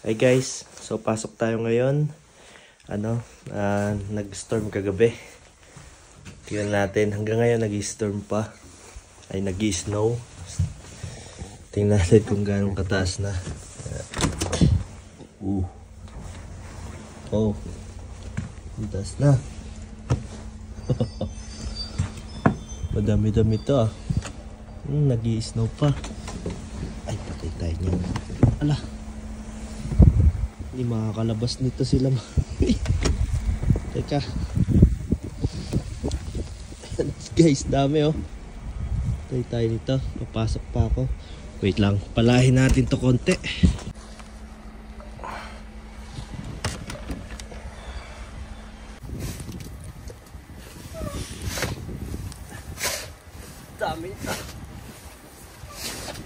Hi guys, so pasok tayo ngayon. Nag-storm kagabi. Tingnan natin, hanggang ngayon nag-storm pa. Ay nag-snow. Tingnan natin kung gaano kataas na. Oh, taas na. Madami-dami to ah. Nag-snow pa. Ay, patay tayo niyan. Ala. Hindi makakalabas nito sila. Teka. Guys, dami oh. Patay tayo nito. Papasok pa ako. Wait lang. Palahin natin to konti. Dami ito.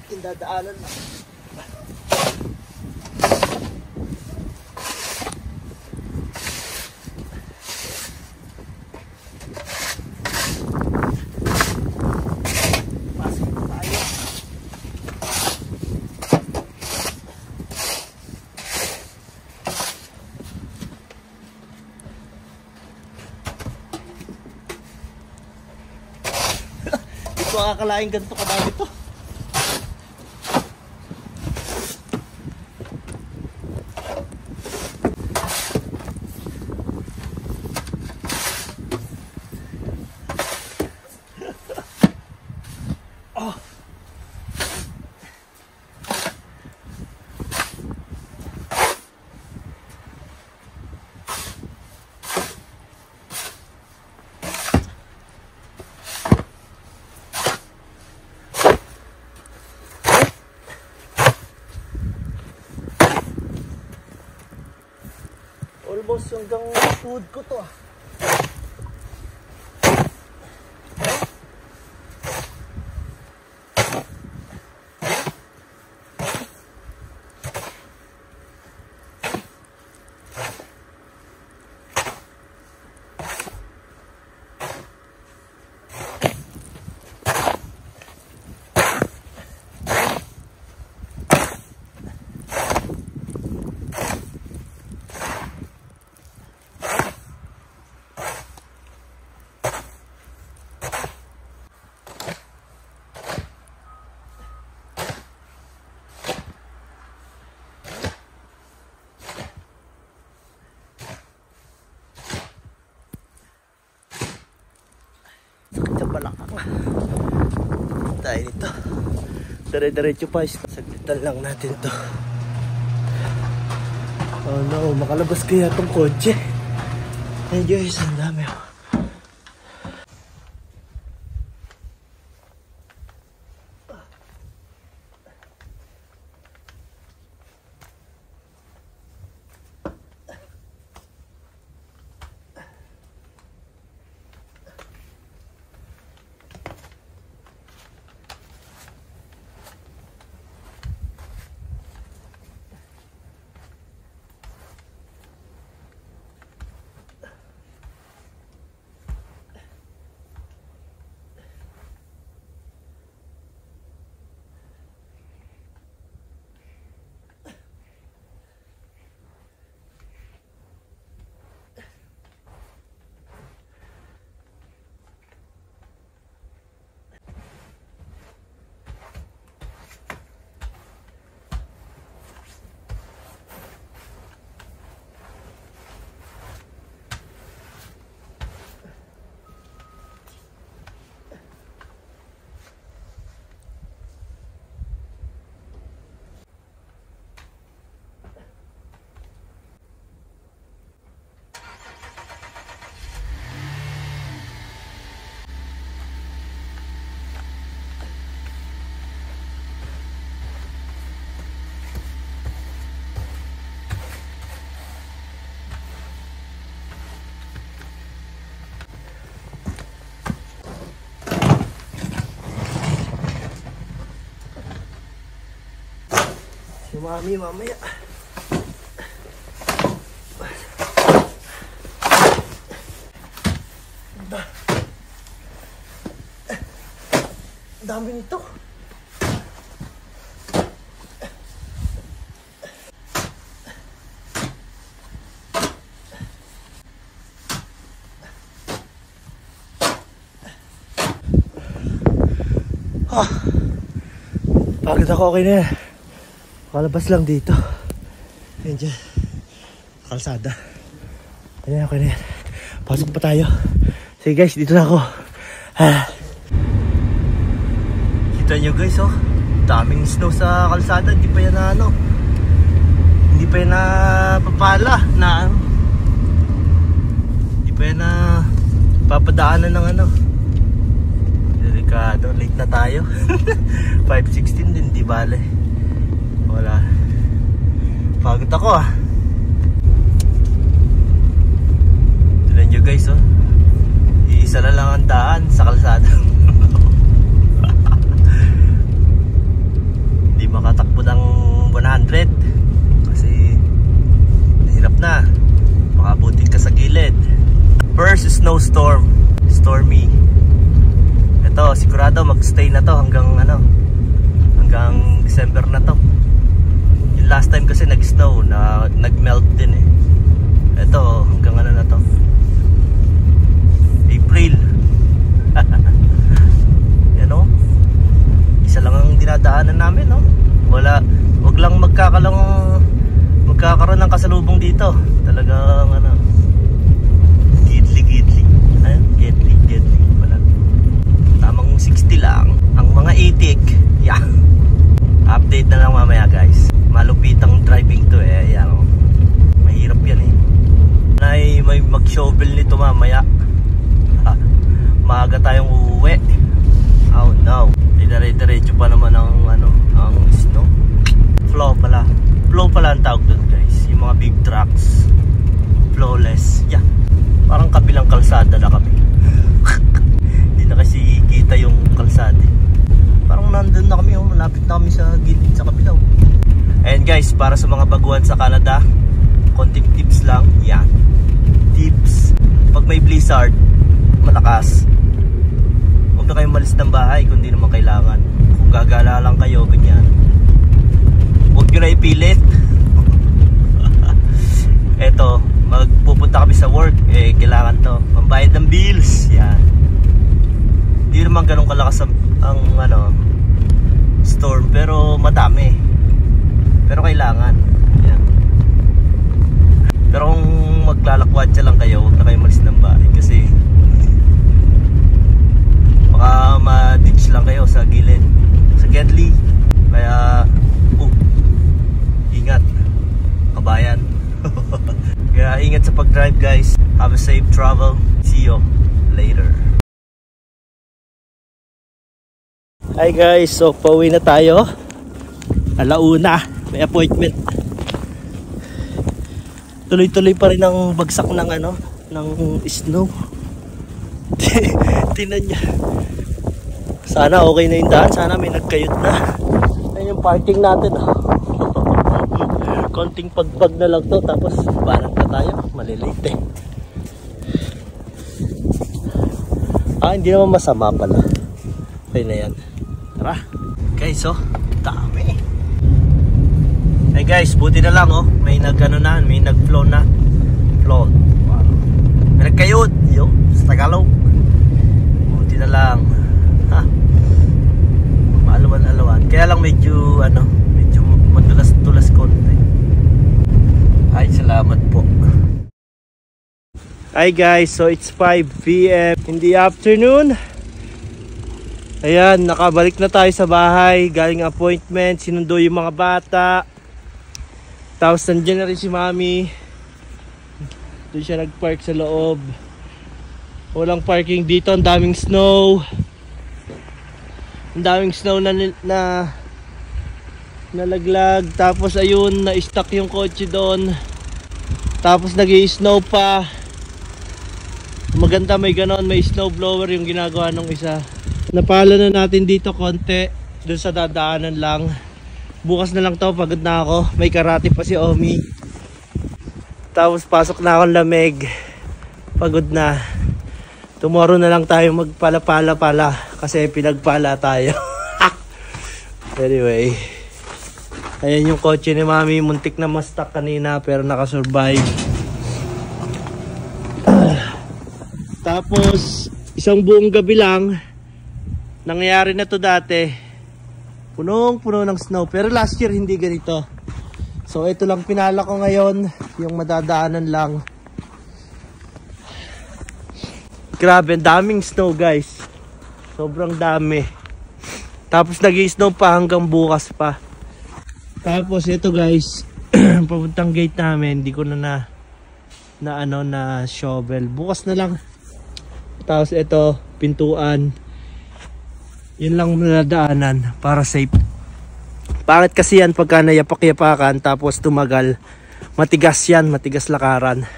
Tindadaanan na. Makakalain ganito kadami to. Oh. Almost hanggang tuhod ko to ah. Tayo nito. Dire-diretso pa. Saglitan lang natin to. Oh no, makalabas kaya tong kotse. Ay guys, ang dami oh. Si Mami mamaya. Dami nito. Oh, pagod ako, okay na yan. Kalabas lang dito. Ayan dyan. Kalsada. Ayan, okay na yan. Pasok pa tayo. Sige guys, dito na ako. Kita nyo guys, oh. Daming snow sa kalsada. Hindi pa yan na ano. Hindi pa yan na papala. Na ano. Hindi pa yan na papadaanan ng ano. Delikado. Late na tayo. 5:16 din, di bale. Wala. Pagod ako ah. Tignan nyo guys, oh. Iisa na lang ang daan sa kalsada. Hindi makatakbo ng 100 kasi nahirap na. Makabutin ka sa gilid. First snowstorm. Stormy. Ito, sigurado magstay na to hanggang ano, hanggang December na to. Yung last time kasi nag-snow na nag-melt din eh. Ito, hanggang ano na to, April. Yan o. Isa lang ang dinadaanan namin, no? Wag lang magkakaroon ng kasalubong dito. Talagang ano, gidli. Ayun, gidli pala. Tamang 60 lang. Ang mga itik, yeah. Update na lang mamaya guys. Malupitang driving to eh. Ayan, oh. Mahirap yan eh. May mag-shovel nito mamaya. Maaga tayong uuwi. Oh no. Dire-diretso pa naman ang ano, ang snow. Flow pala ang tawag doon guys. Yung mga big trucks. Flawless. Yeah. Parang kabilang kalsada na kami. Hindi na kasi kita yung kalsada. Parang nandun na kami, oh. Malapit na kami sa gilid sa kabila, oh. And guys, para sa mga baguhan sa Canada, konting tips lang. Yan. Tips. Pag may blizzard, malakas, huwag na kayong malis ng bahay kung di naman kailangan. Kung gagala lang kayo, ganyan, huwag nyo na ipilit. Eto, magpupunta kami sa work, eh kailangan to, pambayad ng bills. Yan. Di naman ganun kalakas ang ano, storm, pero madami, pero kailangan. Yan. Pero kung maglalakwatsa lang kayo, huwag na kayo malis ng bahay kasi baka ma-ditch lang kayo sa gilid, sa Gedli. Kaya ingat kabayan. Kaya ingat sa pag-drive guys. Have a safe travel. See you later. Hi guys, so pauwi na tayo. Alauna, may appointment. Tuloy-tuloy pa rin ang bagsak ng ano, ng snow. Tinan niya. Sana okay na yung daan. Sana may nagkayot na. Ayan yung parking natin, oh. Konting pagpag na lang to, tapos balat na tayo. Malilate eh. Hindi naman masama pala. Okay na yan. Tara guys, oh, dami. Hey guys, buti na lang, oh. May nag-ano na, may nag-flow na. Float. Wow. May nagkayot, yo, sa Tagalog. Buti na lang. Ha. Maalawan-alawan. Kaya lang medyo ano, medyo madulas-tulas konti. Ay, salamat po. Hi guys, so it's 5 PM in the afternoon. Ayan, nakabalik na tayo sa bahay. Galing appointment, sinundo yung mga bata. Tapos nandiyan na rin si Mami. Doon siya nag-park sa loob. Walang parking dito, ang daming snow. Ang daming snow na nalaglag. Tapos ayun, na-stuck yung kotse doon. Tapos nag-i-snow pa. Maganda, may ganon, may snow blower yung ginagawa ng isa. Napala na natin dito konti. Doon sa dadaanan lang. Bukas na lang to, pagod na ako. May karate pa si Omi. Tapos pasok na akong lamig. Pagod na. Tomorrow na lang tayo magpala-pala pala. Kasi pinagpala tayo. Anyway. Ayan yung kotse ni Mami. Muntik na ma-stuck kanina pero nakasurvive. Tapos isang buong gabi lang Nangyayari na to dati. Punong-puno ng snow. Pero last year hindi ganito. So ito lang pinala ko ngayon. Yung madadaanan lang. Grabe, daming snow guys. Sobrang dami. Tapos nag-i-snow pa hanggang bukas pa. Tapos ito guys. Papuntang gate namin. Hindi ko na shovel. Bukas na lang. Tapos ito, pintuan. Yun lang nadaanan para safe. Pangit kasi yan pagka nayapak-yapakan tapos tumagal. Matigas yan, matigas lakaran.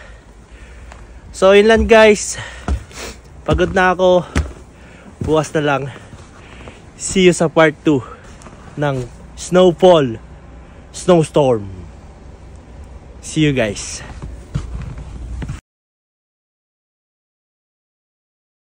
So yun lang guys. Pagod na ako. Bukas na lang. See you sa part 2 ng snowfall, snowstorm. See you guys.